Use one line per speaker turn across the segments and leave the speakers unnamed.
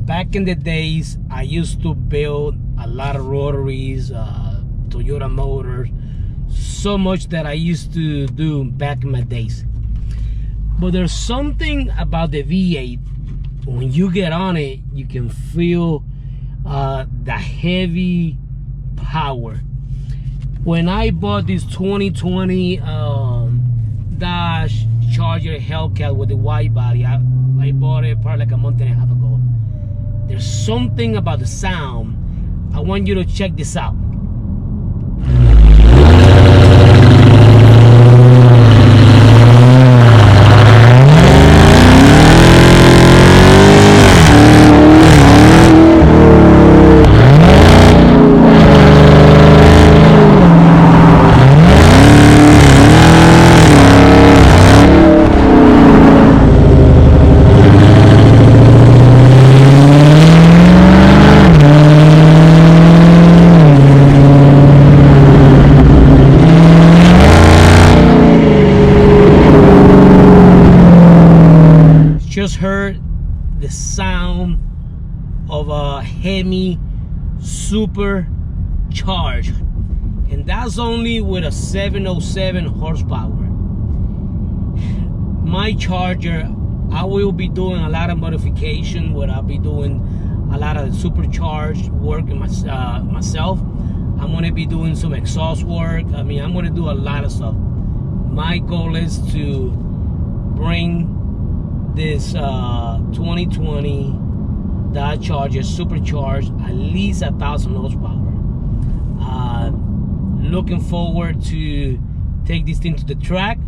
back in the days, I used to build a lot of rotaries, Toyota motors, so much that I used to do back in my days. But there's something about the V8, when you get on it, you can feel the heavy power. When I bought this 2020 Dodge Charger Hellcat with the wide body, I bought it probably like a month and a half ago. There's something about the sound. I want you to check this out. Just heard the sound of a Hemi supercharged, and that's only with a 707 horsepower. My Charger, I will be doing a lot of modification where I'll be doing a lot of supercharged work in myself. I'm going to be doing some exhaust work. I mean, I'm going to do a lot of stuff. My goal is to bring this 2020 Dodge Charger supercharged at least 1,000 horsepower. Looking forward to take this thing to the track.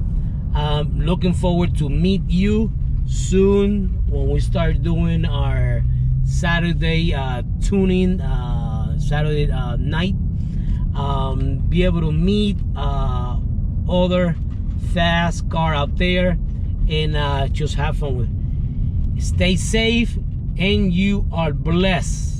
Looking forward to meet you soon when we start doing our Saturday tuning, Saturday night. Be able to meet other fast car out there and just have fun with it. Stay safe, and you are blessed.